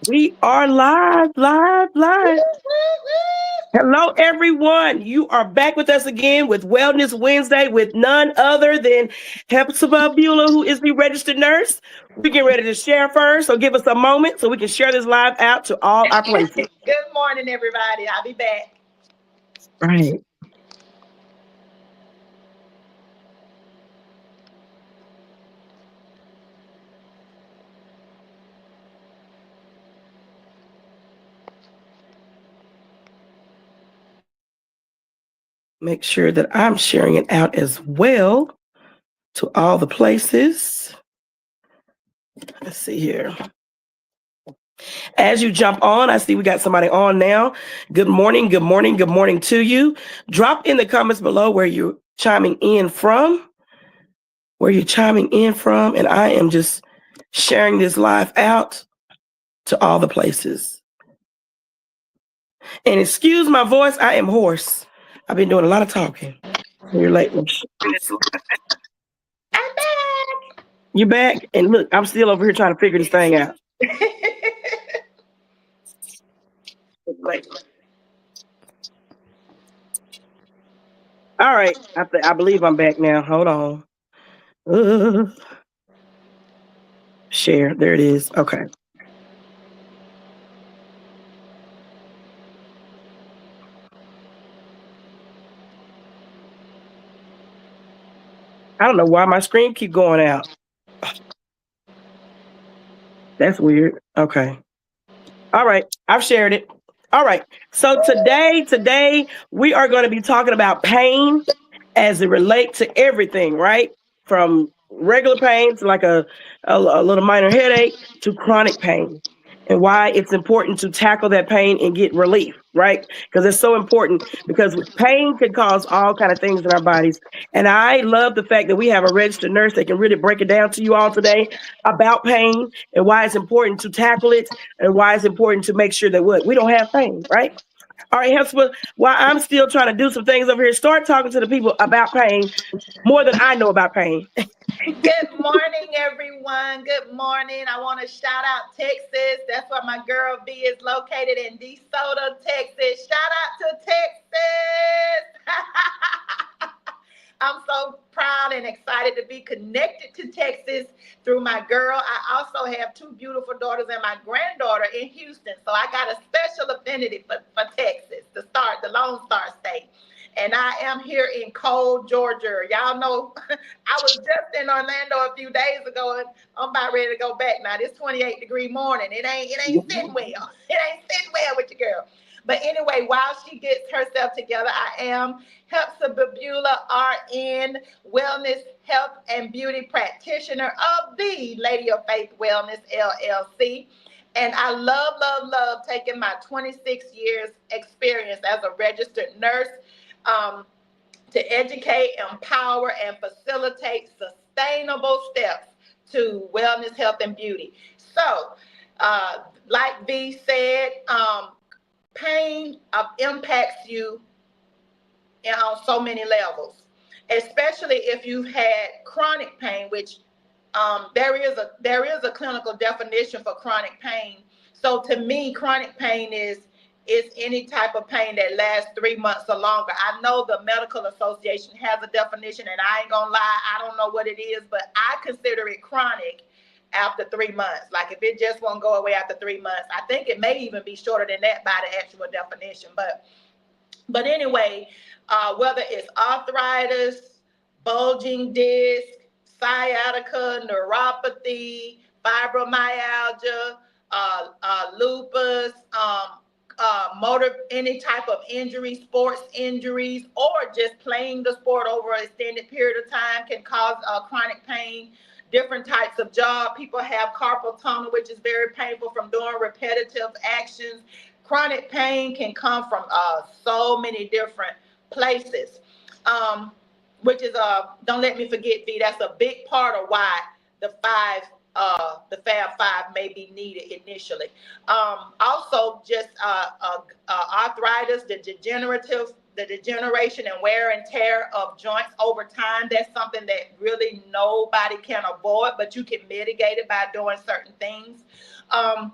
We are live, live, Woo, live. woo, woo. Hello, everyone. You are back with us again with Wellness Wednesday with none other than Hephzibah Beulah, who is the registered nurse. We get ready to share first, so give us a moment so we can share this live out to all our places. Good morning, everybody. I'll be back. Right. Make sure that I'm sharing it out as well to all the places. Let's see here. As you jump on, I see we got somebody on now. Good morning, good morning, good morning to you. Drop in the comments below where you're chiming in from, and I am just sharing this live out to all the places. And excuse my voice, I am hoarse. I've been doing a lot of talking. You're late. I'm back. You back? And look, I'm still over here trying to figure this thing out. All right, I believe I'm back now. Hold on. Uh, Share. There it is. Okay. I don't know why my screen keep going out. That's weird. Okay. All right. I've shared it. All right. So today we are going to be talking about pain as it relates to everything, right? From regular pain to like a little minor headache to chronic pain, and why it's important to tackle that pain and get relief, right? Because it's so important, because pain can cause all kind of things in our bodies. And I love the fact that we have a registered nurse that can really break it down to you all today about pain and why it's important to tackle it and why it's important to make sure that we don't have pain, right? All right, Hepzibah, while I'm still trying to do some things over here, start talking to the people about pain more than I know about pain. Good morning, everyone. Good morning. I want to shout out Texas. That's where my girl B is located in DeSoto, Texas. Shout out to Texas. I'm so proud and excited to be connected to Texas through my girl. I also have two beautiful daughters and my granddaughter in Houston. So I got a special affinity for Texas, the Lone Star State. And I am here in cold Georgia. Y'all know I was just in Orlando a few days ago, and I'm about ready to go back now. This 28-degree morning. It ain't sitting well. It ain't sitting well with your girl. But anyway, while she gets herself together, I am Hephzibah Beulah, RN, Wellness, Health, and Beauty Practitioner of the Lady of Faith Wellness, LLC. And I love, love, love taking my 26 years experience as a registered nurse um, to educate, empower, and facilitate sustainable steps to wellness, health, and beauty. So, like B said, pain impacts you on so many levels, especially if you've had chronic pain, which there is a clinical definition for chronic pain. So to me, chronic pain is any type of pain that lasts 3 months or longer. I know the medical association has a definition, and I ain't gonna lie, I don't know what it is, but I consider it chronic after 3 months. Like if it just won't go away after 3 months, I think it may even be shorter than that by the actual definition. But anyway, whether it's arthritis, bulging disc, sciatica, neuropathy, fibromyalgia, lupus, motor, any type of injury, sports injuries, or just playing the sport over an extended period of time can cause chronic pain. Different types of job. People have carpal tunnel, which is very painful from doing repetitive actions. Chronic pain can come from so many different places, which is don't let me forget, V. That's a big part of why the five the Fab Five may be needed initially. Also, just arthritis, the degeneration and wear and tear of joints over time. That's something that really nobody can avoid, but you can mitigate it by doing certain things. Um,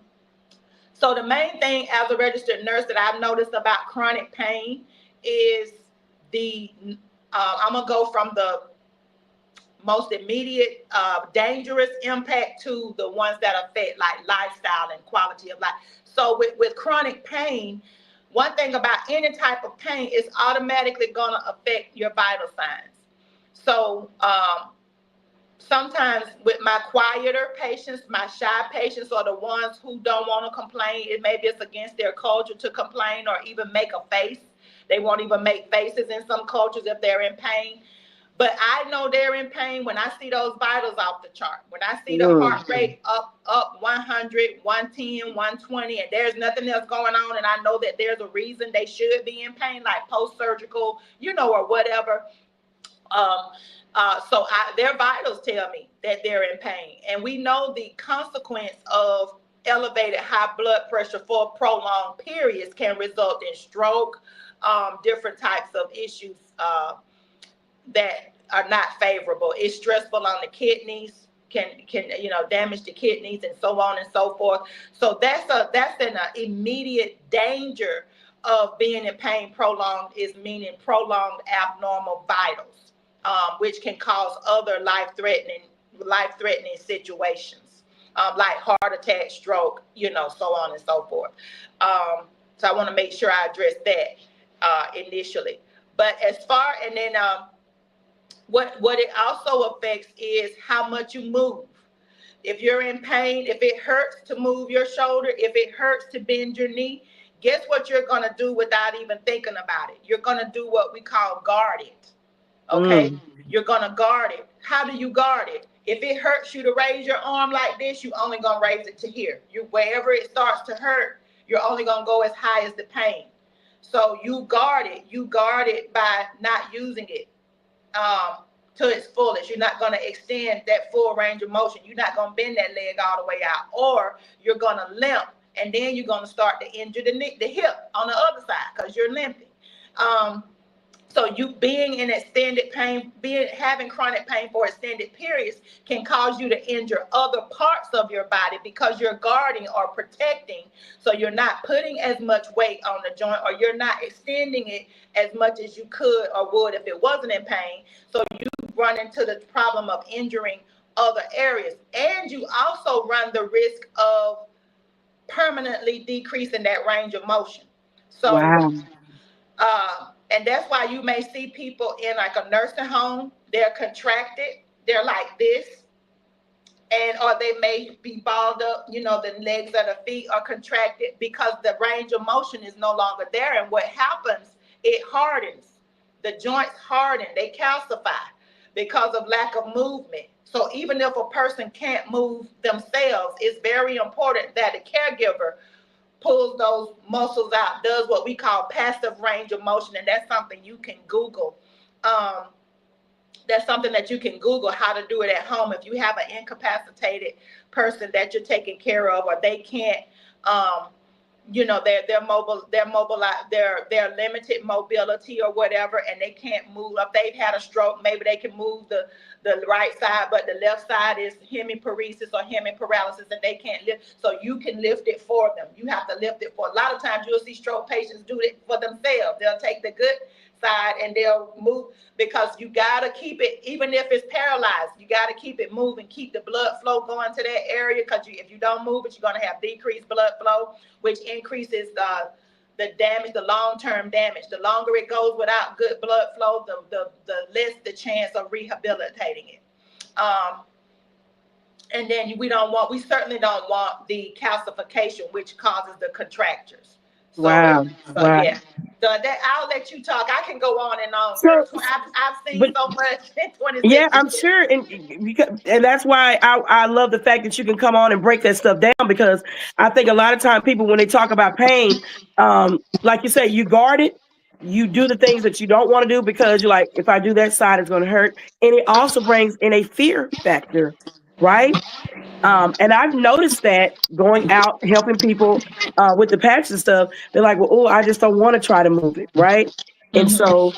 So the main thing as a registered nurse that I've noticed about chronic pain is the I'm gonna go from the most immediate dangerous impact to the ones that affect like lifestyle and quality of life. So with chronic pain, one thing about any type of pain is automatically gonna affect your vital signs. So sometimes with my quieter patients, my shy patients, or the ones who don't want to complain, maybe it's against their culture to complain or even make a face. They won't even make faces in some cultures if they're in pain. But I know they're in pain when I see those vitals off the chart. When I see the heart rate up 100, 110, 120, and there's nothing else going on, and I know that there's a reason they should be in pain, like post-surgical, or whatever. Their vitals tell me that they're in pain. And we know the consequence of elevated high blood pressure for prolonged periods can result in stroke, different types of issues that are not favorable. It's stressful on the kidneys, can damage the kidneys and so on and so forth. So that's an immediate danger of being in pain prolonged, is meaning prolonged abnormal vitals, which can cause other life-threatening situations, like heart attack, stroke, so on and so forth. So I want to make sure I address that initially. But as far, and then what it also affects is how much you move. If you're in pain, if it hurts to move your shoulder, if it hurts to bend your knee, guess what you're going to do without even thinking about it? You're going to do what we call guard it. Okay? You're going to guard it. How do you guard it? If it hurts you to raise your arm like this, you're only going to raise it to here. Wherever it starts to hurt, you're only going to go as high as the pain. So you guard it. You guard it by not using it to its fullest. You're not going to extend that full range of motion. You're not going to bend that leg all the way out, or you're going to limp, and then you're going to start to injure the hip on the other side because you're limping. So you being in extended pain, having chronic pain for extended periods can cause you to injure other parts of your body because you're guarding or protecting. So you're not putting as much weight on the joint, or you're not extending it as much as you could or would if it wasn't in pain. So you run into the problem of injuring other areas. And you also run the risk of permanently decreasing that range of motion. So, and that's why you may see people in like a nursing home, they're contracted, they're like this, or they may be balled up, the legs or the feet are contracted because the range of motion is no longer there. And what happens, it hardens. The joints harden, they calcify because of lack of movement. So even if a person can't move themselves, it's very important that a caregiver pulls those muscles out, does what we call passive range of motion. And that's something you can Google. That's something that you can Google how to do it at home. If you have an incapacitated person that you're taking care of, or they can't, they're limited mobility or whatever, and they can't move. If they've had a stroke, maybe they can move the right side, but the left side is hemiparesis or hemiparalysis, and they can't lift. So you can lift it for them. You have to lift it for. A lot of times you'll see stroke patients do it for themselves. They'll take the good side and they'll move, because you got to keep it, even if it's paralyzed, you got to keep it moving, keep the blood flow going to that area, because if you don't move it, you're going to have decreased blood flow, which increases the damage, the long-term damage. The longer it goes without good blood flow, the less the chance of rehabilitating it. And then we certainly don't want the calcification, which causes the contractures. So, yeah. So I'll let you talk. I can go on and on. So, I've seen so much in 26 Yeah, I'm sure, and that's why I love the fact that you can come on and break that stuff down, because I think a lot of time people, when they talk about pain, like you say, you guard it, you do the things that you don't want to do because you're like, if I do that side, it's going to hurt, and it also brings in a fear factor, right? And I've noticed that going out helping people with the patch and stuff, they're like, well, oh, I just don't want to try to move it, right? And so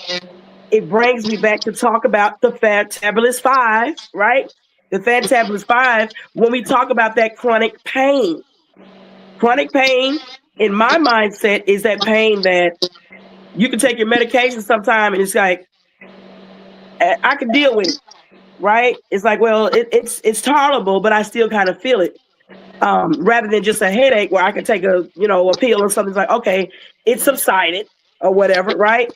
it brings me back to talk about the Fantabulous Five, right? The Fantabulous Five, when we talk about that chronic pain. Chronic pain, in my mindset, is that pain that you can take your medication sometime and it's like, I can deal with it, right? It's like, well, it's tolerable, but I still kind of feel it. Rather than just a headache where I can take a pill or something. It's like, okay, it subsided or whatever, right?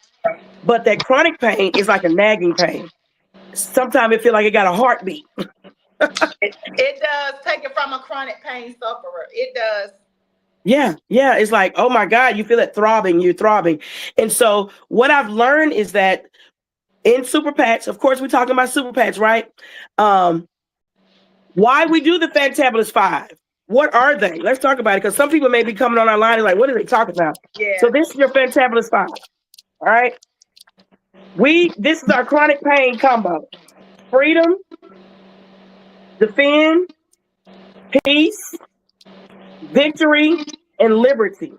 But that chronic pain is like a nagging pain. Sometimes it feel like it got a heartbeat. It does. Take it from a chronic pain sufferer. It does. Yeah, yeah. It's like, oh my God, you feel it throbbing, you're throbbing. And so what I've learned is that in super patch, of course, we're talking about super patch, right? Um, why we do the Fantabulous Five. What are they? Let's talk about it because some people may be coming on our line and like, what are they talking about? So Yeah. this is your Fantabulous Five. All right. This is our chronic pain combo. Freedom, defend, peace, victory, and liberty.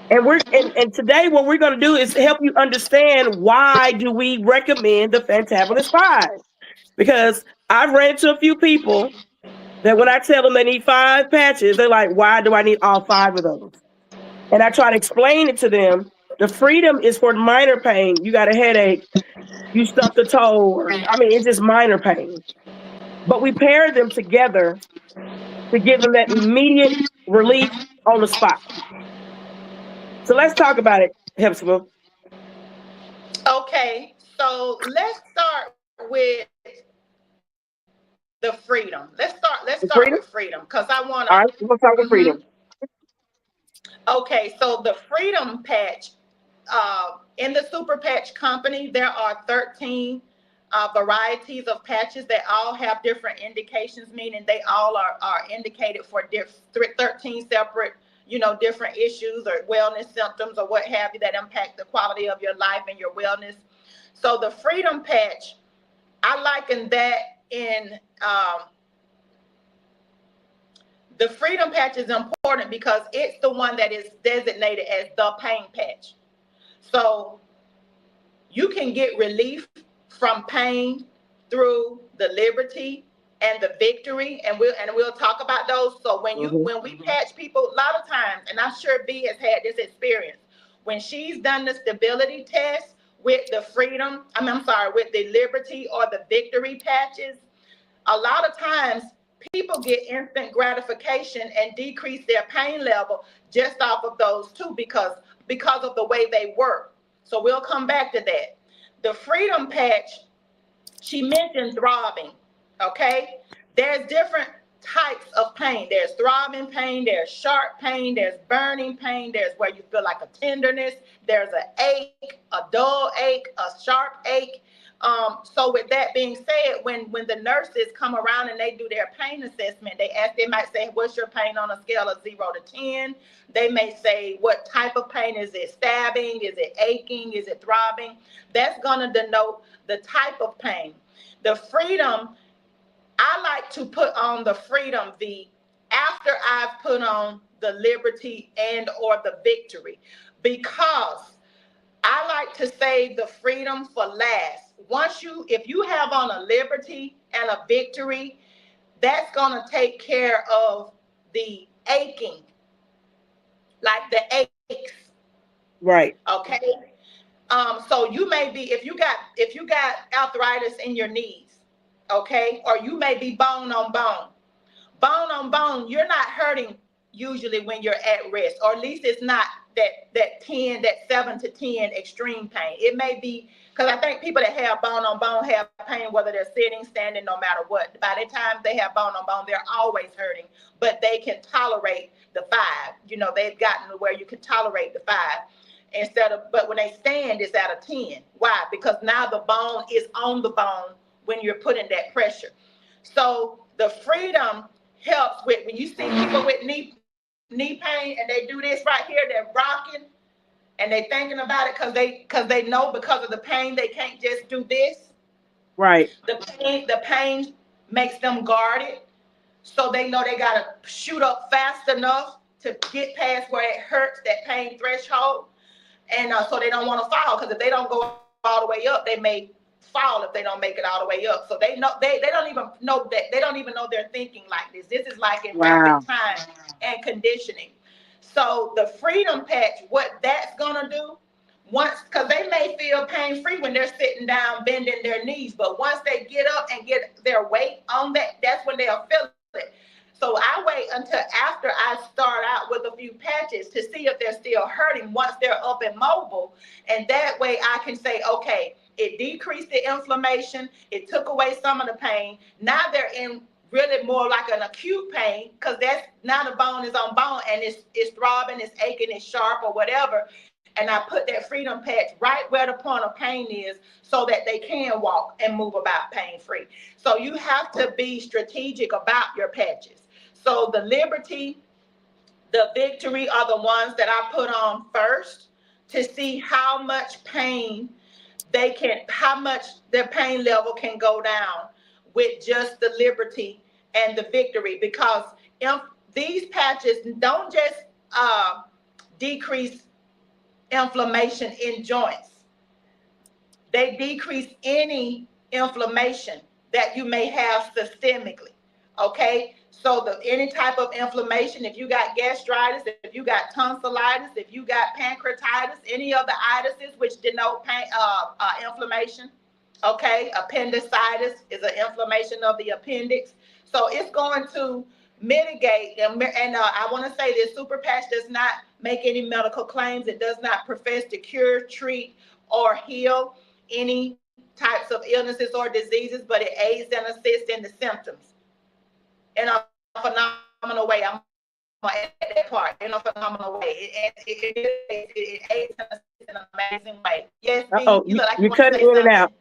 And today what we're going to do is help you understand why do we recommend the Fantabulous Five. Because I've ran into a few people that when I tell them they need 5 patches, they're like, why do I need all 5 of those? And I try to explain it to them. The freedom is for minor pain. You got a headache, you stubbed a toe, it's just minor pain. But we pair them together to give them that immediate relief on the spot. So let's talk about it, Hephzibah. Okay. So let's start with the freedom. Let's start with The freedom freedom? because I wanna. All right, we're going to talk with Mhm. freedom. Okay. So the freedom patch, in the super patch company, there are 13 varieties of patches that all have different indications, meaning they all are indicated for 13 separate, different issues or wellness symptoms or what have you that impact the quality of your life and your wellness. So the freedom patch, I liken that in the freedom patch is important because it's the one that is designated as the pain patch. So you can get relief from pain through the liberty and the victory, and we'll talk about those. So Mm-hmm. when we patch people, a lot of times, and I'm sure B has had this experience, when she's done the stability test with the freedom, I'm sorry, with the liberty or the victory patches, a lot of times people get instant gratification and decrease their pain level just off of those two because of the way they work. So we'll come back to that. The freedom patch, she mentioned throbbing. Okay, there's different types of pain. There's throbbing pain, there's sharp pain, there's burning pain, there's where you feel like a tenderness, there's an ache, a dull ache, a sharp ache. So with that being said, when the nurses come around and they do their pain assessment, they might say, what's your pain on a scale of 0 to 10? They may say, what type of pain is it? Stabbing? Is it aching? Is it throbbing? That's going to denote the type of pain. The freedom, I like to put on the freedom V after I've put on the liberty and or the victory, because I like to save the freedom for last. If you have on a liberty and a victory, that's going to take care of the aching, like the aches. Right. Okay. So you may be, if you got arthritis in your knees, okay, or you may be bone on bone. Bone on bone, you're not hurting usually when you're at rest, or at least it's not that 7 to 10 extreme pain. It may be because I think people that have bone on bone have pain whether they're sitting, standing, no matter what. By the time they have bone on bone, they're always hurting, but they can tolerate the 5. They've gotten to where you can tolerate the 5 but when they stand, it's at a 10. Why? Because now the bone is on the bone when you're putting that pressure. So the freedom helps with when you see people with knee pain and they do this right here, they're rocking and they thinking about it because they know because of the pain they can't just do this. Right. The pain makes them guarded, so they know they gotta shoot up fast enough to get past where it hurts, that pain threshold, and so they don't want to fall, because if they don't go all the way up, they may fall if they don't make it all the way up. So they know they don't even know that they don't even know they're thinking like this. This is like in Wow. rapid time and conditioning. So the freedom patch, what that's gonna do, once, because they may feel pain free when they're sitting down bending their knees, but once they get up and get their weight on that, that's when they'll feel it. So I wait until after I start out with a few patches to see if they're still hurting once they're up and mobile. And that way I can say, okay, it decreased the inflammation, it took away some of the pain. Now they're in really more like an acute pain, because that's now the bone is on bone and it's throbbing, it's aching, it's sharp or whatever. And I put that freedom patch right where the point of pain is so that they can walk and move about pain free. So you have to be strategic about your patches. So the Liberty, the Victory are the ones that I put on first to see how much pain how much their pain level can go down with just the Liberty and the Victory, because these patches don't just decrease inflammation in joints. They decrease any inflammation that you may have systemically. Okay, so any type of inflammation, if you got gastritis, if you got tonsillitis, if you got pancreatitis, any of the itises which denote inflammation. Okay, appendicitis is an inflammation of the appendix. So it's going to mitigate, and I want to say this: Super Patch does not make any medical claims. It does not profess to cure, treat, or heal any types of illnesses or diseases, but it aids and assists in the symptoms in a phenomenal way. I'm going to add that part, in a phenomenal way. It aids and assists in an amazing way. Yes, B, you look like you You want to cut it say in and something. out.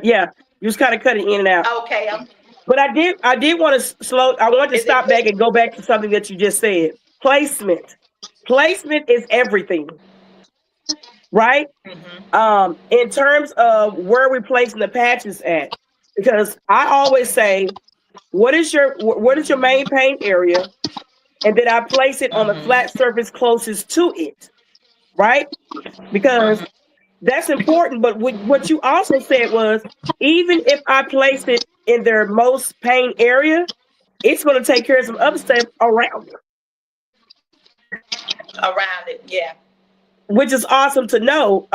Yeah. You just kind of cut it in and out. Okay, But I did want to I want to is it stop back clear? and go back to something that you just said. Placement. Placement is everything, right? Mm-hmm. In terms of where we're placing the patches at, because I always say, what is your main pain area? And then I place it on the flat Mm-hmm. surface closest to it, right? Because Mm-hmm. that's important. But what you also said was, even if I place it in their most pain area, it's going to take care of some other stuff around it, Around it, yeah. which is awesome to know.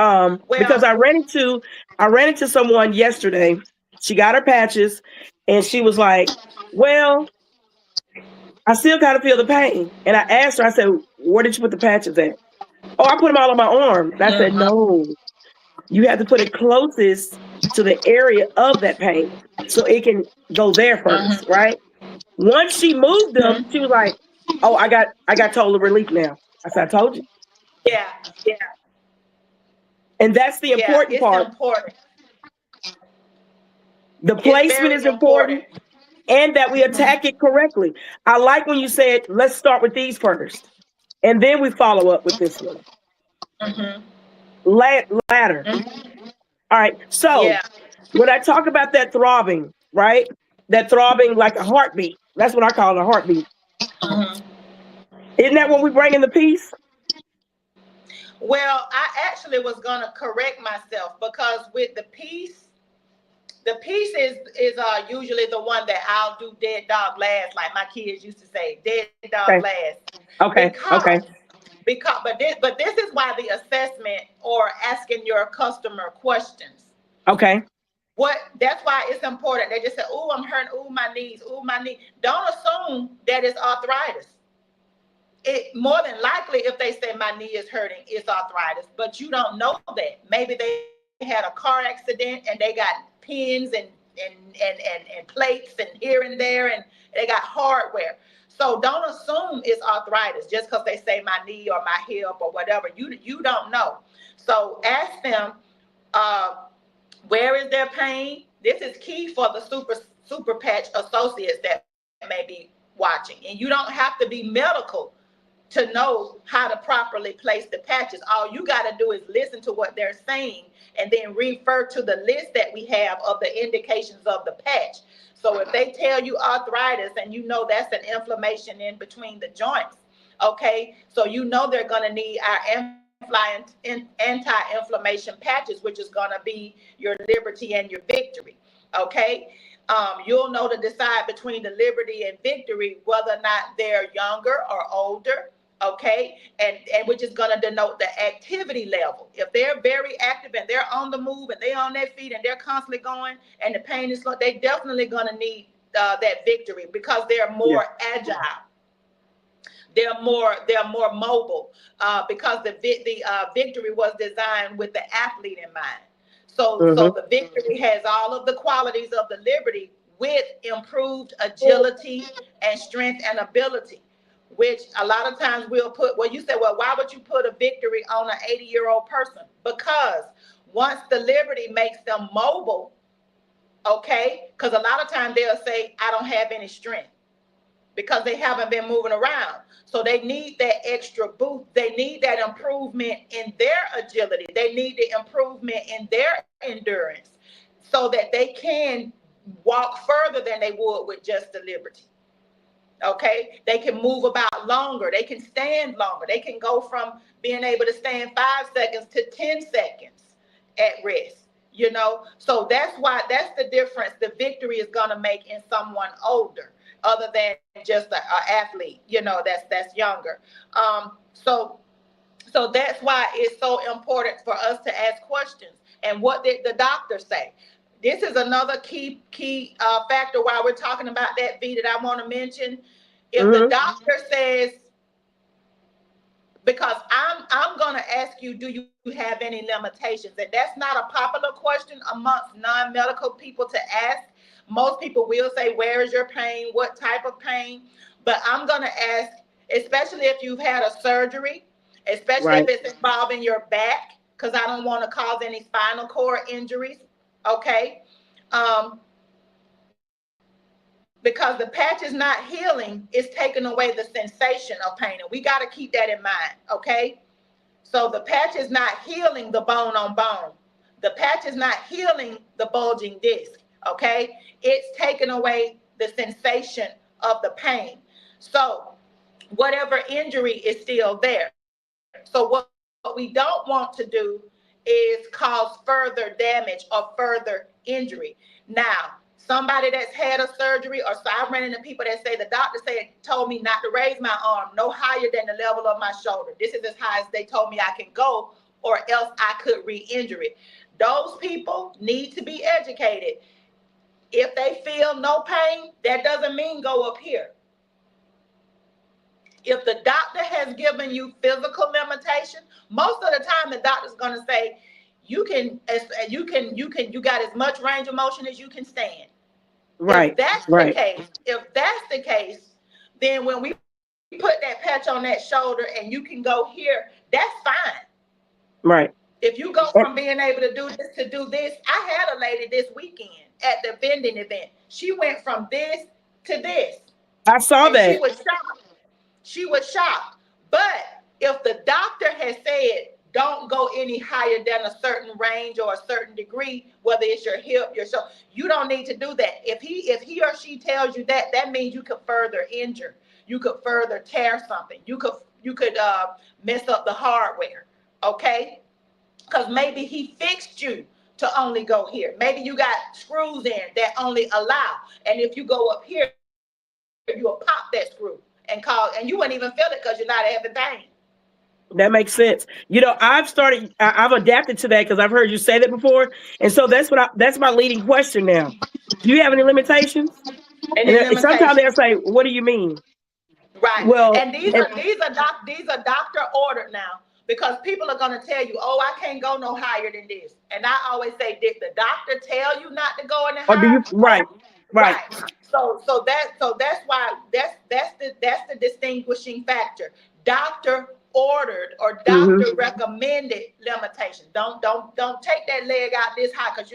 Because Well, I ran into someone yesterday. She got her patches, and she was like, "Well, I still kind of feel the pain." And I asked her, I said, "Where did you put the patches at?" "Oh, I put them all on my arm." And I said, mm-hmm. "No, you have to put it closest to the area of that pain so it can go there first, Mm-hmm. right?" Once she moved them, she was Mm-hmm. like, "Oh, I got total relief now." I said, "I told you." Yeah, yeah, And that's the yeah. important It's part. important. The It's placement very is important. important and that we attack Mm-hmm. it correctly. I like when you said, let's start with these first. And then we follow up with this one. Mm-hmm. Ladder. Mm-hmm. All right. So Yeah. when I talk about that throbbing, right? That throbbing like a heartbeat. That's what I call it, a heartbeat. Mm-hmm. Isn't that when we bring in the peace? Well, I actually was gonna correct myself, because with the piece is usually the one that I'll do dead dog last, like my kids used to say, dead dog Okay. last, Okay. because Okay. this is why the assessment or asking your customer questions. Okay. What That's why it's important. They just say, "Oh, I'm hurting. Oh, my knees. Oh, my knee." Don't assume that it's arthritis. It more than likely, if they say my knee is hurting, it's arthritis, but you don't know that. Maybe they had a car accident and they got pins and plates and here and there, and they got hardware. So don't assume it's arthritis just because they say my knee or my hip or whatever. You don't know. So ask them, uh, where is their pain? This is key for the super patch associates that may be watching. And you don't have to be medical to know how to properly place the patches. All you got to do is listen to what they're saying and then refer to the list that we have of the indications of the patch. So if they tell you arthritis and you know that's an inflammation in between the joints, okay, so you know they're going to need our anti-inflammation patches, which is going to be your Liberty and your Victory. Okay. You'll know to decide between the Liberty and Victory whether or not they're younger or older. Okay, and which is going to denote the activity level. If they're very active and they're on the move and they're on their feet and they're constantly going and the pain is slow, they definitely going to need that Victory, because they're more agile. They're more mobile, because the Victory was designed with the athlete in mind. So the Victory has all of the qualities of the Liberty with improved agility and strength and ability, which a lot of times we'll put. Well, you say, well, why would you put a Victory on an 80-year-old person? Because once the Liberty makes them mobile, okay, because a lot of times they'll say, I don't have any strength, because they haven't been moving around. So they need that extra boost. They need that improvement in their agility. They need the improvement in their endurance so that they can walk further than they would with just the Liberty. Okay, they can move about longer. They can stand longer. They can go from being able to stand 5 seconds to 10 seconds at rest. So that's the difference the Victory is going to make in someone older, other than just an athlete, that's younger. So that's why it's so important for us to ask questions. And what did the doctor say? This is another key factor while we're talking about that, V, that I want to mention. If the doctor says, because I'm going to ask you, do you have any limitations? And that's not a popular question amongst non-medical people to ask. Most people will say, where is your pain? What type of pain? But I'm going to ask, especially if you've had a surgery, especially if it's involving your back, because I don't want to cause any spinal cord injuries. Okay. Because the patch is not healing, it's taking away the sensation of pain. And we got to keep that in mind. Okay. So the patch is not healing the bone on bone. The patch is not healing the bulging disc. Okay. It's taking away the sensation of the pain. So whatever injury is still there. So what we don't want to do is cause further damage or further injury. Now, somebody that's had a surgery, or so I ran into people that say the doctor told me not to raise my arm no higher than the level of my shoulder. This is as high as they told me I can go, or else I could re-injure it. Those people need to be educated. If they feel no pain, that doesn't mean go up here. If the doctor has given you physical limitation, most of the time the doctor's going to say you got as much range of motion as you can stand. Right. If that's the case, then when we put that patch on that shoulder and you can go here, that's fine. Right. If you go from being able to do this to do this, I had a lady this weekend at the vending event. She went from this to this. I saw that. She was shocked. But if the doctor has said, don't go any higher than a certain range or a certain degree, whether it's your hip, your shoulder, you don't need to do that. If he or she tells you that, that means you could further injure. You could further tear something. You could mess up the hardware. Okay? Because maybe he fixed you to only go here. Maybe you got screws in that only allow. And if you go up here, you'll pop that screw and you wouldn't even feel it because you're not having pain. That makes sense. I've adapted to that because I've heard you say that before. And so that's my leading question now. Do you have any limitations? And sometimes they'll say, what do you mean? Right. Well, and these are doctor ordered now, because people are going to tell you, oh, I can't go no higher than this. And I always say, did the doctor tell you not to go any higher? Or do you, right. So that's why that's the distinguishing factor. Doctor ordered or doctor recommended limitation. Don't take that leg out this high, because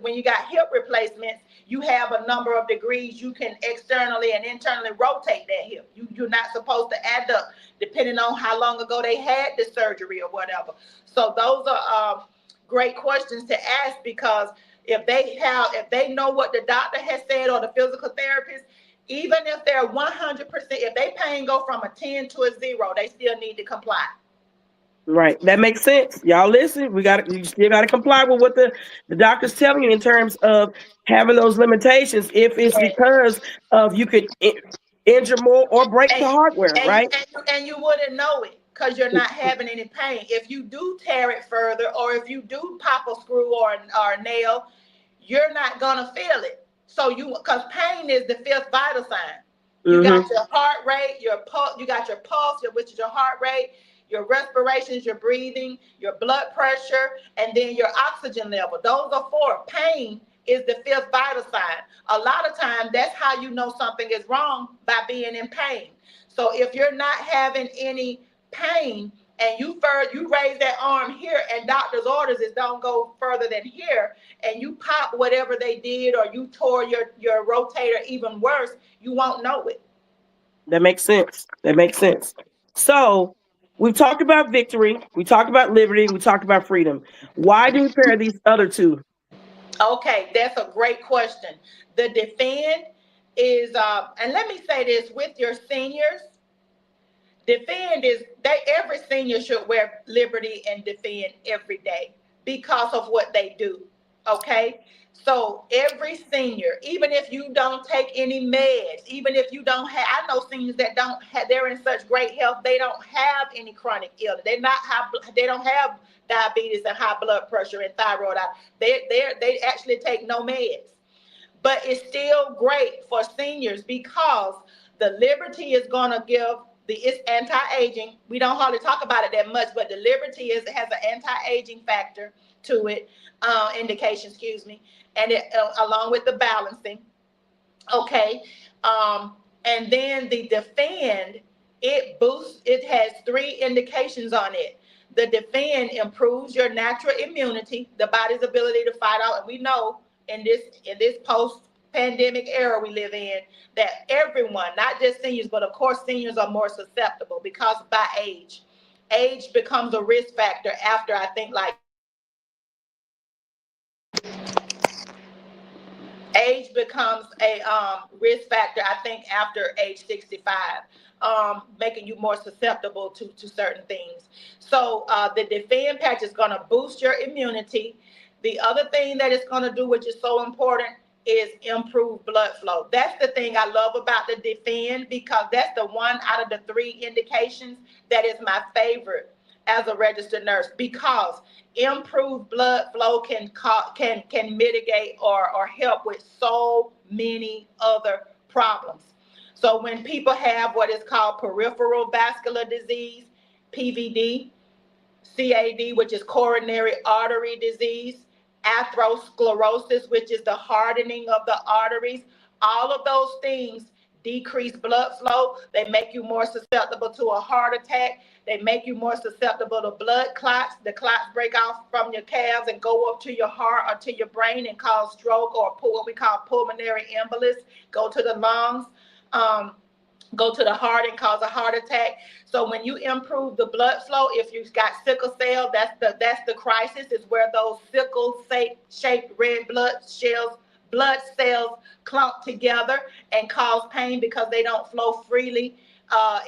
when you got hip replacements, you have a number of degrees you can externally and internally rotate that hip. You're not supposed to add up depending on how long ago they had the surgery or whatever. So those are great questions to ask, because if they know what the doctor has said or the physical therapist, even if they're 100%, if they pain go from a 10 to a 0, they still need to comply. Right. That makes sense. Y'all listen. You still gotta comply with what the doctor's telling you in terms of having those limitations. If it's because of you could injure more or break and the hardware, and you right? wouldn't know it because you're not having any pain. If you do tear it further, or if you do pop a screw or a nail, you're not gonna feel it. So because pain is the fifth vital sign. You got Mm-hmm. your heart rate, your pulse, you got your pulse, which is your heart rate, your respirations, your breathing, your blood pressure, and then your oxygen level. Those are four. Pain is the fifth vital sign. A lot of times, that's how you know something is wrong, by being in pain. So if you're not having any pain, and you raise that arm here, and doctor's orders is don't go further than here, and you pop whatever they did, or you tore your rotator even worse, you won't know it. That makes sense. That makes sense. So we've talked about victory, we talked about liberty, we talked about freedom. Why do we pair these other two? Okay, that's a great question. The defend is, and let me say this with your seniors. Defend is they every senior should wear liberty and defend every day because of what they do. Okay? So every senior, even if you don't take any meds, even if you don't have, I know seniors that don't have, they're in such great health, they don't have any chronic illness. They don't have diabetes and high blood pressure and thyroid. They actually take no meds. But it's still great for seniors because the Liberty is going to give it's anti-aging. We don't hardly talk about it that much, but the Liberty has an anti-aging factor to it, indication, excuse me, and it along with the balancing. Okay, and then the defend, it boosts. It has three indications on it. The defend improves your natural immunity, the body's ability to fight out. And we know in this post pandemic era we live in that everyone, not just seniors, but of course seniors are more susceptible because by age. Age becomes a risk factor after I think like age becomes a risk factor, I think, after age 65, making you more susceptible to certain things. So the defend patch is going to boost your immunity. The other thing that it's going to do, which is so important, is improve blood flow. That's the thing I love about the defend, because that's the one out of the three indications that is my favorite as a registered nurse, because improved blood flow can mitigate or help with so many other problems. So when people have what is called peripheral vascular disease, PVD, CAD, which is coronary artery disease, atherosclerosis, which is the hardening of the arteries. All of those things decrease blood flow. They make you more susceptible to a heart attack. They make you more susceptible to blood clots. The clots break off from your calves and go up to your heart or to your brain and cause stroke, or what we call pulmonary embolus, go to the lungs. Go to the heart and cause a heart attack. So when you improve the blood flow, if you've got sickle cell, that's the crisis, is where those sickle shaped red blood cells clump together and cause pain because they don't flow freely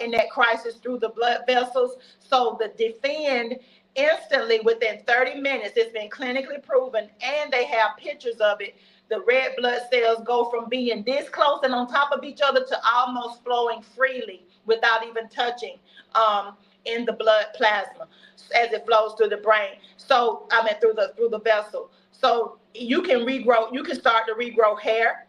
in that crisis through the blood vessels. So the defend instantly within 30 minutes, it's been clinically proven, and they have pictures of it. The red blood cells go from being this close and on top of each other to almost flowing freely without even touching in the blood plasma as it flows through the brain. So I mean through the vessel. So you can regrow. You can start to regrow hair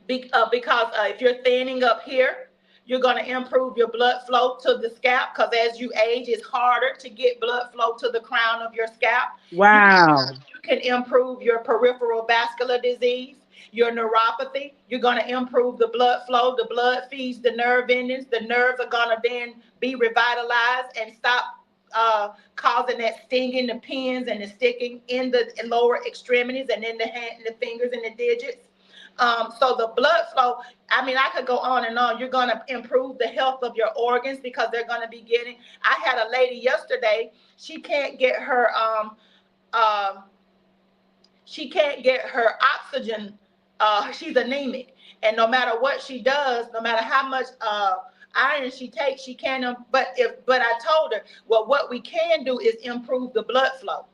because if you're thinning up here, you're going to improve your blood flow to the scalp, because as you age, it's harder to get blood flow to the crown of your scalp. You can Wow. you can improve your peripheral vascular disease, your neuropathy. You're going to improve the blood flow. The blood feeds the nerve endings. The nerves are going to then be revitalized and stop causing that stinging, the pins and the sticking in the lower extremities and in the hand, the fingers and the digits. So the blood flow, I mean, I could go on and on. You're going to improve the health of your organs because they're going to be getting. I had a lady yesterday. She can't get her um, she can't get her oxygen. She's anemic, and no matter what she does, no matter how much iron she takes, she can. But I told her, well, what we can do is improve the blood flow,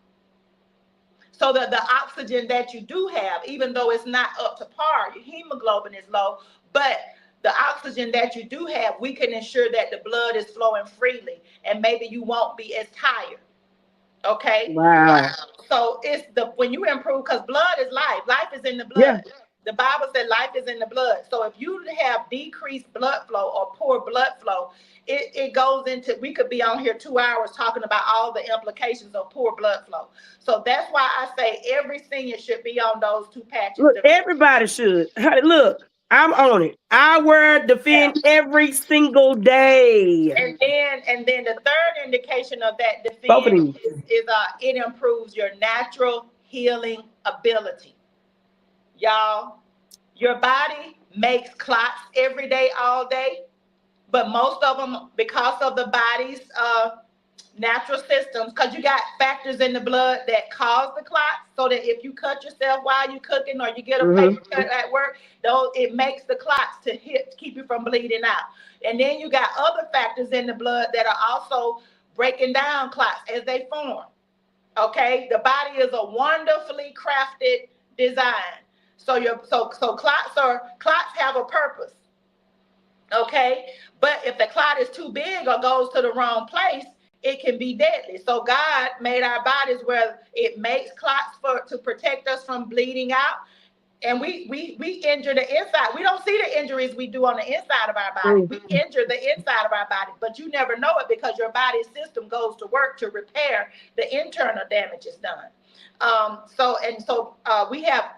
so that the oxygen that you do have, even though it's not up to par, your hemoglobin is low, but the oxygen that you do have, we can ensure that the blood is flowing freely, and maybe you won't be as tired. Okay. Wow. So it's when you improve, because blood is life. Life is in the Yeah. blood. The Bible said life is in the blood. So if you have decreased blood flow or poor blood flow, it goes into, we could be on here 2 hours talking about all the implications of poor blood flow. So that's why I say every senior should be on those 2 patches. Look, everybody should. Hey, look, I'm on it. I wear Defend every single day. And then the third indication of that Both of Defend these. is it improves your natural healing ability. Y'all, your body makes clots every day, all day, but most of them, because of the body's natural systems, because you got factors in the blood that cause the clots, so that if you cut yourself while you're cooking or you get a paper cut at work, though it makes the clots to keep you from bleeding out. And then you got other factors in the blood that are also breaking down clots as they form. Okay, the body is a wonderfully crafted design. So clots have a purpose. Okay, but if the clot is too big or goes to the wrong place, it can be deadly. So God made our bodies where it makes clots to protect us from bleeding out. And we injure the inside. We don't see the injuries we do on the inside of our body. We injure the inside of our body, but you never know it because your body's system goes to work to repair the internal damages done.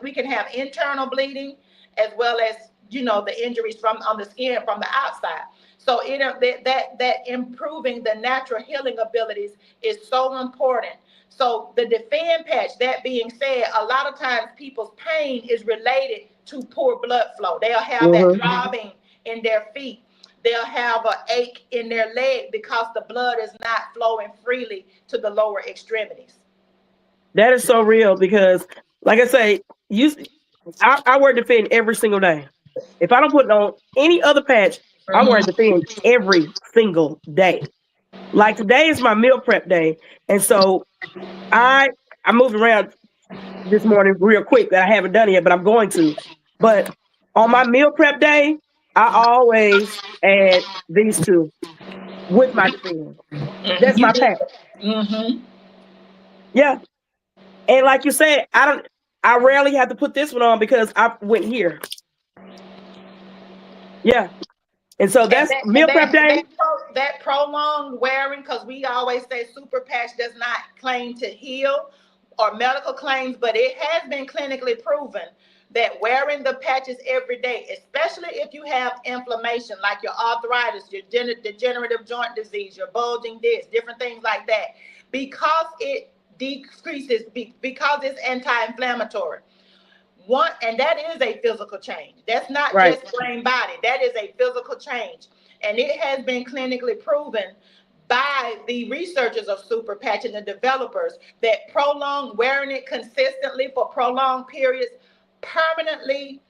We can have internal bleeding as well as the injuries on the skin from the outside. So that improving the natural healing abilities is so important. So the Defend patch, that being said, a lot of times people's pain is related to poor blood flow. They'll have that throbbing in their feet. They'll have an ache in their leg because the blood is not flowing freely to the lower extremities. That is so real because, like I say, I wear Defend every single day. If I don't put it on any other patch, I wear Defend every single day. Like today is my meal prep day, and so I moved around this morning real quick that I haven't done it yet, but I'm going to. But on my meal prep day, I always add these 2 with my Defend. That's my patch. Yeah, and like you said, I rarely have to put this one on because I went here. Yeah. And so that's meal prep day. That prolonged wearing, because we always say super patch does not claim to heal or medical claims, but it has been clinically proven that wearing the patches every day, especially if you have inflammation like your arthritis, your degenerative joint disease, your bulging disc, different things like that, because it decreases, because it's anti-inflammatory. And that is a physical change. That's not just brain body. That is a physical change. And it has been clinically proven by the researchers of super patch and the developers that prolonged wearing it consistently for prolonged periods permanently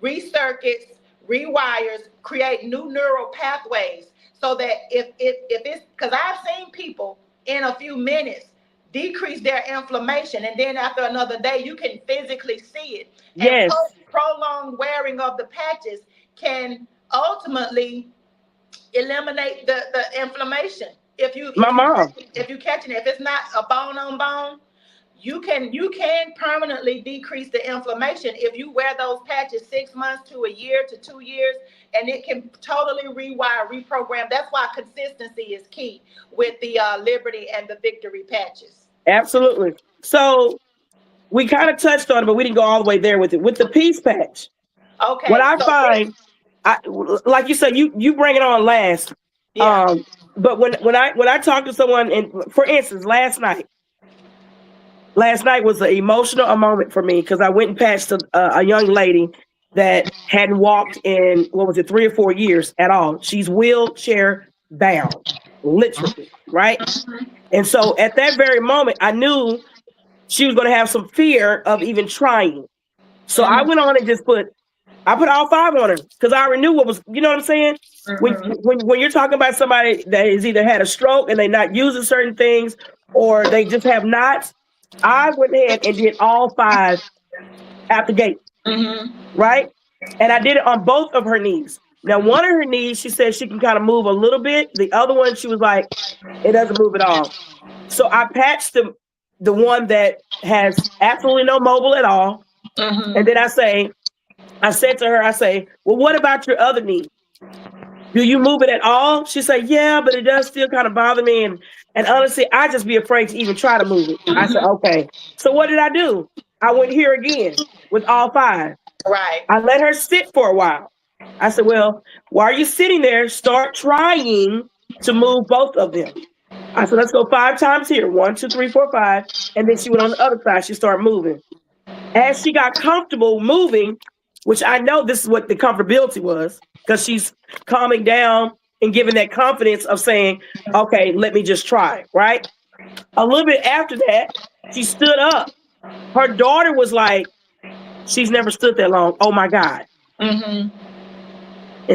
recircuits, rewires, create new neural pathways, so that if it's, because I've seen people in a few minutes decrease their inflammation, and then after another day you can physically see it. Yes. And prolonged wearing of the patches can ultimately eliminate the inflammation. If you catching it, if it's not a bone on bone, you can permanently decrease the inflammation if you wear those patches 6 months to a year to 2 years, and it can totally rewire, reprogram. That's why consistency is key with the Liberty and the Victory patches. Absolutely. So we kind of touched on it, but we didn't go all the way there with it. With the Peace patch, okay. What I find, like you said, you bring it on last. Yeah. But when I talk to someone, and for instance, last night was an emotional moment for me because I went and patched a young lady that hadn't walked in 3 or 4 years at all. She's wheelchair bound, literally, right? And so at that very moment, I knew she was going to have some fear of even trying. So I went on and I put all 5 on her because I already knew what was, you know what I'm saying? When you're talking about somebody that has either had a stroke and they're not using certain things, or they just have knots, I went ahead and did all 5 out the gate, right? And I did it on both of her knees. Now, one of her knees, she said she can kind of move a little bit. The other one, she was like, it doesn't move at all. So I patched the one that has absolutely no mobile at all. And then I said to her, I say, well, what about your other knee? Do you move it at all? She said, yeah, but it does still kind of bother me. And honestly, I just be afraid to even try to move it. I said, okay. So what did I do? I went here again with all 5. Right. I let her sit for a while. I said, well, while you're sitting there, start trying to move both of them. I said, let's go 5 times here. 1, 2, 3, 4, 5. And then she went on the other side. She started moving. As she got comfortable moving, which I know this is what the comfortability was, because she's calming down and giving that confidence of saying, okay, let me just try, right? A little bit after that, she stood up. Her daughter was like, she's never stood that long. Oh my God. And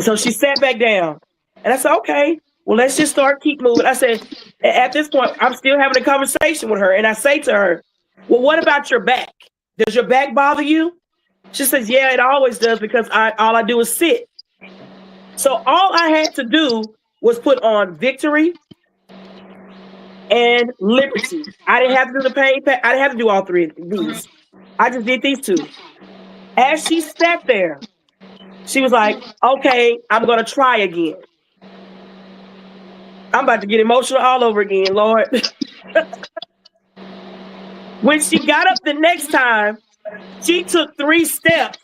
so she sat back down. And I said, okay, well, let's just keep moving. I said, at this point, I'm still having a conversation with her. And I say to her, well, what about your back? Does your back bother you? She says, yeah, it always does, because all I do is sit. So all I had to do was put on Victory and Liberty. I didn't have to do the pain. I didn't have to do all 3 of these. I just did these 2. As she sat there, she was like, okay, I'm going to try again. I'm about to get emotional all over again, Lord. When she got up the next time, she took 3 steps.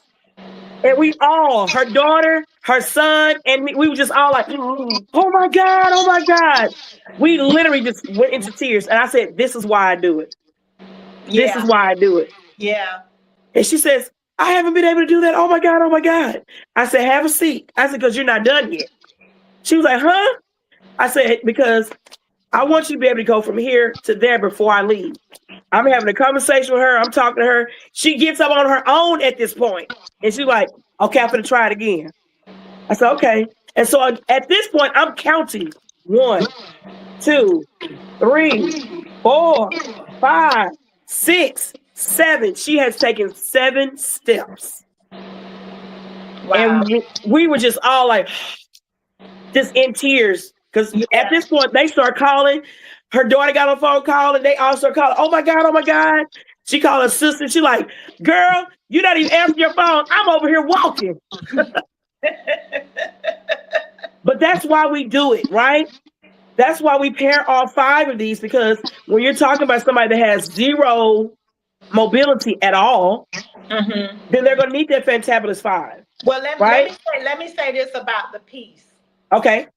And we all, her daughter, her son, and me, we were just all like, oh my God, oh my God. We literally just went into tears. And I said, this is why I do it. Yeah. This is why I do it. Yeah. And she says, I haven't been able to do that. Oh my God, oh my God. I said, have a seat. I said, because you're not done yet. She was like, huh? I said, because I want you to be able to go from here to there before I leave. I'm having a conversation with her. I'm talking to her. She gets up on her own at this point. And she's like, okay, I'm going to try it again. I said, okay. And so at this point, I'm counting 1, 2, 3, 4, 5, 6, 7. She has taken 7 steps. Wow. And we were just all like, just in tears. Because at this point, they start calling. Her daughter got a phone call, and they all start calling, oh my God, oh my God. She called her sister. She like, girl, you're not even answering your phone. I'm over here walking. But that's why we do it, right? That's why we pair all 5 of these, because when you're talking about somebody that has 0 mobility at all, then they're going to need that fantabulous 5. Well, let me say this about the peace. Okay.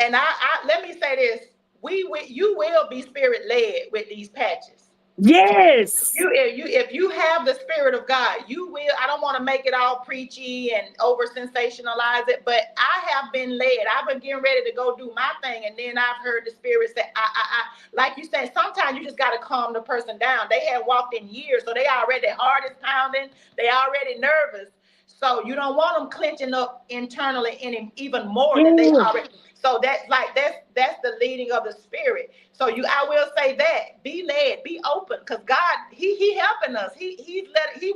And I let me say this: you will be spirit led with these patches. Yes. If you have the Spirit of God, you will. I don't want to make it all preachy and over sensationalize it, but I have been led. I've been getting ready to go do my thing, and then I've heard the Spirit say, I like you said, sometimes you just got to calm the person down. They had walked in years, so they already, their heart is pounding. They already nervous. So you don't want them clenching up internally even more than they already. So that's the leading of the Spirit. So I will say that, be led, be open, because God, He helping us. He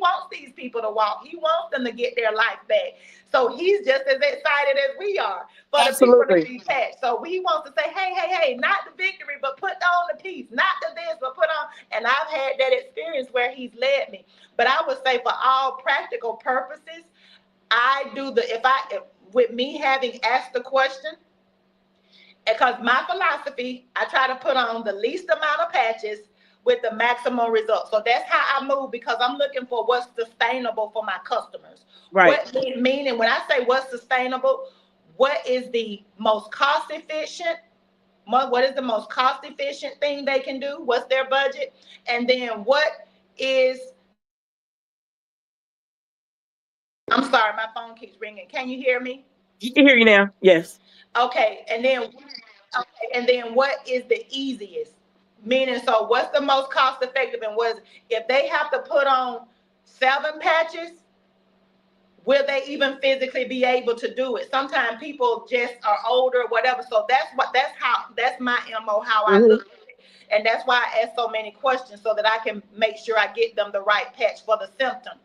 wants these people to walk. He wants them to get their life back. So He's just as excited as we are for Absolutely. the people to be patched. So He wants to say, hey, not the victory, but put on the peace. Not the this, but put on. And I've had that experience where He's led me. But I would say, for all practical purposes, I do with me having asked the question, because my philosophy, I try to put on the least amount of patches with the maximum results. So that's how I move, because I'm looking for what's sustainable for my customers. Right. Meaning, when I say what's sustainable, what is the most cost efficient? What is the most cost efficient thing they can do? What's their budget? And then what is... I'm sorry, my phone keeps ringing. Can you hear me? I can hear you now. Yes. Okay, and then what is the easiest? Meaning, so what's the most cost effective, and if they have to put on 7 patches, will they even physically be able to do it? Sometimes people just are older, whatever. So that's my MO, how I Mm-hmm. look at it. And that's why I ask so many questions so that I can make sure I get them the right patch for the symptom.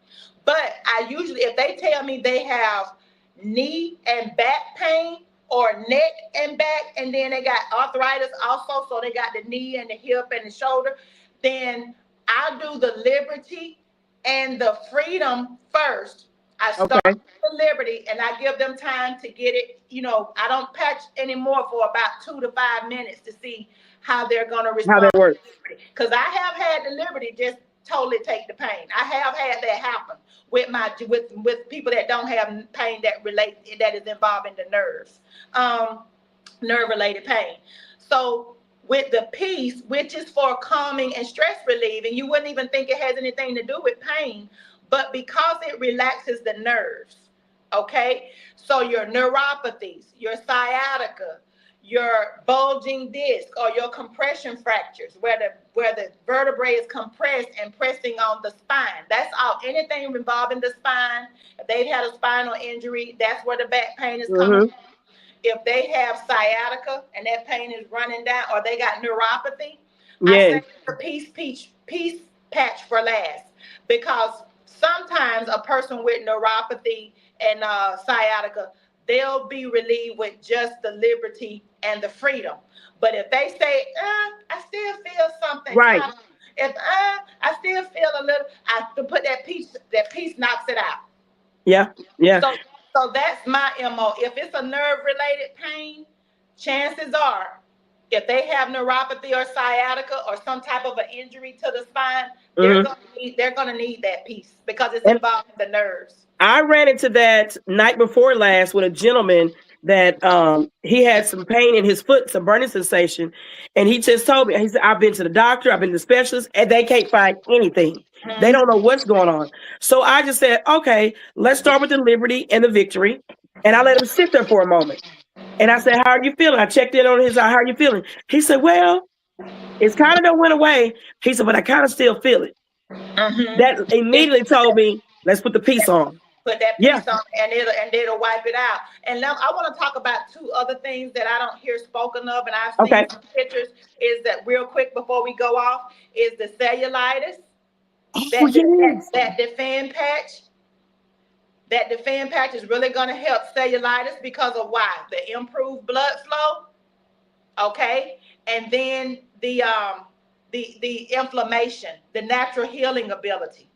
But I usually, if they tell me they have knee and back pain or neck and back, and then they got arthritis also, so they got the knee and the hip and the shoulder, then I do the Liberty and the Freedom first. I start Okay. with the Liberty and I give them time to get it. I don't patch anymore for about 2 to 5 minutes to see how they're going to How respond that works. to Liberty. Because I have had the Liberty just totally take the pain. I have had that happen with people that don't have pain that is involving the nerves, nerve related pain. So with the peace, which is for calming and stress relieving, you wouldn't even think it has anything to do with pain, but because it relaxes the nerves. Okay, so your neuropathies, your sciatica, your bulging disc, or your compression fractures, where the vertebrae is compressed and pressing on the spine. That's all. Anything involving the spine. If they've had a spinal injury, that's where the back pain is coming from. If they have sciatica and that pain is running down, or they got neuropathy, I Yes. say the peace patch for last, because sometimes a person with neuropathy and sciatica, they'll be relieved with just the Liberty and the Freedom. But if they say, I still feel something, Right. if I still feel a little, I have to put that peace knocks it out. Yeah. Yeah. So that's my MO. If it's a nerve related pain, chances are, if they have neuropathy or sciatica or some type of an injury to the spine, they're gonna need that piece because it's And involving the nerves. I ran into that night before last with a gentleman that he had some pain in his foot, some burning sensation, and he just told me, he said, I've been to the doctor, I've been to the specialist, and they can't find anything. They don't know what's going on. So I just said, okay, let's start with the Liberty and the Victory. And I let him sit there for a moment. And I said, how are you feeling? I checked in on his eye. How are you feeling? He said, well, it's kind of don't went away. He said, but I kind of still feel it. That immediately told me, let's put the piece on. Put that Yeah. piece on, and it'll wipe it out. And now I want to talk about two other things that I don't hear spoken of, and I've seen some pictures. Is that real quick before we go off? Is the cellulitis? Oh, yes. That defend patch. That defend patch is really going to help cellulitis because of why? The improved blood flow. Okay, and then the inflammation, the natural healing ability.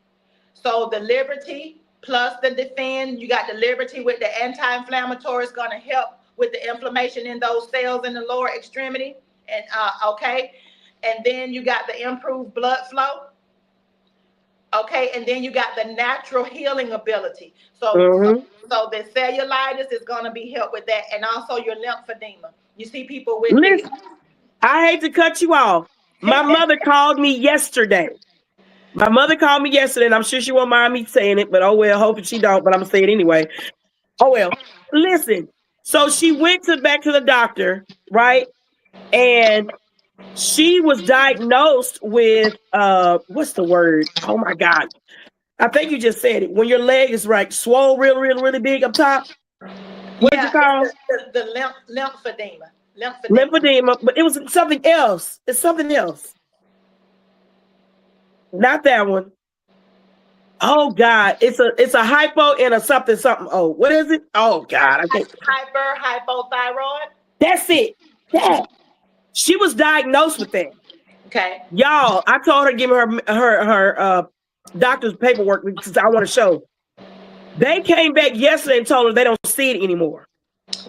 So the Liberty plus the defend, you got the Liberty with the anti-inflammatory, is going to help with the inflammation in those cells in the lower extremity. And okay, and then you got the improved blood flow. Okay, and then you got the natural healing ability. So the cellulitis is going to be helped with that, and also your lymphedema. You see people with Listen, I hate to cut you off. My mother called me yesterday. My mother called me yesterday, and I'm sure she won't mind me saying it, but oh well, hoping she don't, but I'm gonna say it anyway. Oh well. Listen, so she went back to the doctor, right? And she was diagnosed with what's the word? Oh my God. I think you just said it. When your leg is right, swole really big up top. What is it called? The lymphedema. Lymphedema, but it was something else. It's something else. Not that one. Oh God, it's a hypo and a something. Oh, what is it? Oh God, I can't. Hypothyroid. That's it. Yeah. She was diagnosed with that. Okay. Y'all, I told her give me her doctor's paperwork because I want to show. They came back yesterday and told her they don't see it anymore.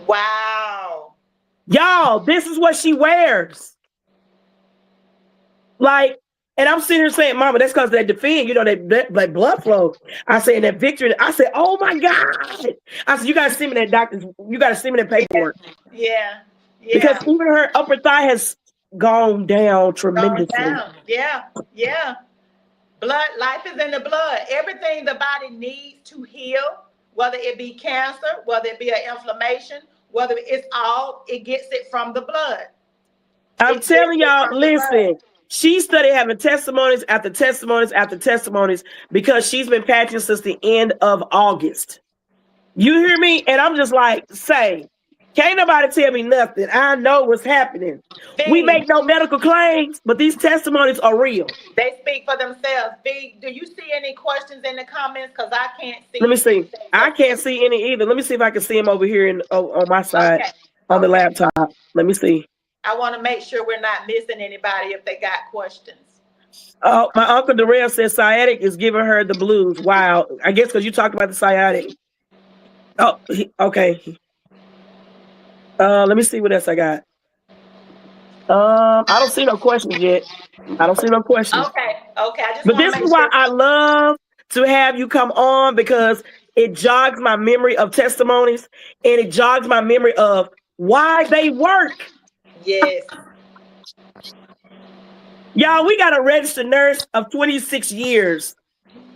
Wow. Y'all, this is what she wears. Like, and I'm sitting here saying, Mama, that's because they defend, that blood flow. I say, and that Victory, I said, oh my God. I said, you got to send me that doctor's, you got to send me that paperwork. Yeah. Because even her upper thigh has gone down tremendously. Yeah. Blood, life is in the blood. Everything the body needs to heal, whether it be cancer, whether it be an inflammation, whether it gets it from the blood. I'm telling y'all, listen, she started having testimonies after testimonies after testimonies because she's been patching since the end of August. You hear me? And I'm just like, say, can't nobody tell me nothing. I know what's happening. We make B, no medical claims, but these testimonies are real. they speak for themselves. B, do you see any questions in the comments? Because I can't Let me see see. anything. I can't see any either. Let me see if I can see them over here on my side Okay. on the Okay. laptop. Let me see. I want to make sure we're not missing anybody if they got questions. Oh, my uncle Darrell says sciatic is giving her the blues. Wow. I guess because you talked about the sciatic. Oh, okay. Let me see what else I got. I don't see no questions yet. I don't see no questions. Okay. Okay. I just But want this to is make why sure. I love to have you come on because it jogs my memory of testimonies and it jogs my memory of why they work. Yes. Y'all, we got a registered nurse of 26 years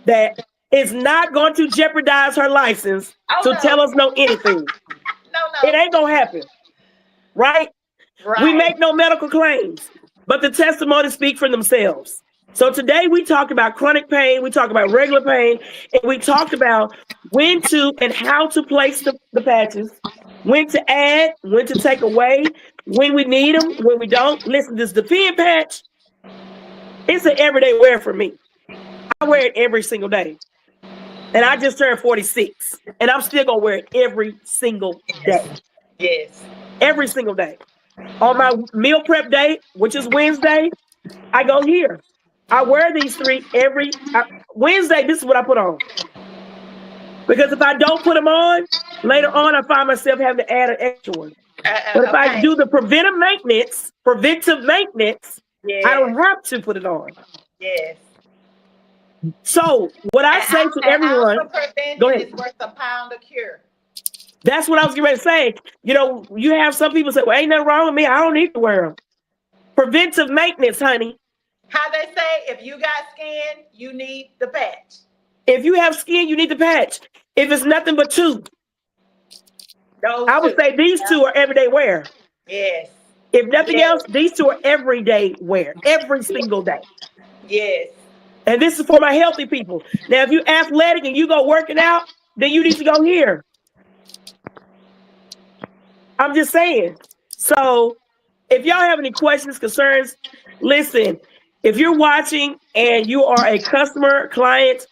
that is not going to jeopardize her license Oh to tell no. us no anything. No, It no. ain't gonna happen, right? We Right. make no medical claims, but the testimonies speak for themselves. So today we talked about chronic pain, we talked about regular pain, and we talked about when to and how to place the patches, when to add, when to take away, when we need them, when we don't. Listen, this Defend patch, it's an everyday wear for me. I wear it every single day. And I just turned 46, and I'm still gonna wear it every single day. Yes. Yes. Every single day. On my meal prep day, which is Wednesday, I go here. I wear these three Wednesday. This is what I put on because if I don't put them on later on, I find myself having to add an extra one. But if I Okay. do the preventive maintenance, I don't Yes. have to put it on. Yes. So what I An say ounce, to an ounce everyone, of go prevention ahead. is worth a pound of cure. That's what I was getting ready to say. You know, you have some people say, "Well, ain't nothing wrong with me. I don't need to wear them." Preventive maintenance, honey. How they say, if you got skin, you need the patch. If you have skin, you need the patch. If it's nothing but two, Those I would two. say these two are everyday wear. Yes. If nothing Yes. else, these two are everyday wear, every single day. Yes. And this is for my healthy people. Now, if you're athletic and you go working out, then you need to go here. I'm just saying. So if y'all have any questions, concerns, listen, if you're watching and you are a customer, client,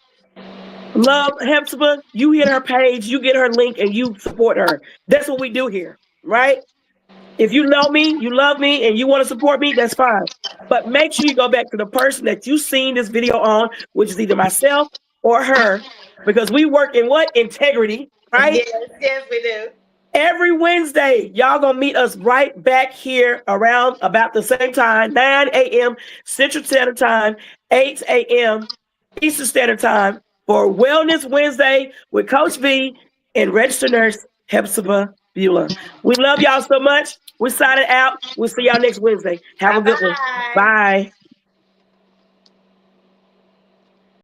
love Hephzibah, you hit her page, you get her link, and you support her. That's what we do here, right? If you know me, you love me, and you want to support me, that's fine. But make sure you go back to the person that you've seen this video on, which is either myself or her, because we work in what? Integrity, right? Yes. Yes, we do. Every Wednesday, y'all gonna meet us right back here around about the same time, 9 a.m. Central Standard Time, 8 a.m. Eastern Standard Time for Wellness Wednesday with Coach V and registered nurse Hephzibah Beulah. We love y'all so much. We're signing out. We'll see y'all next Wednesday. Have Bye a good one. bye. Bye.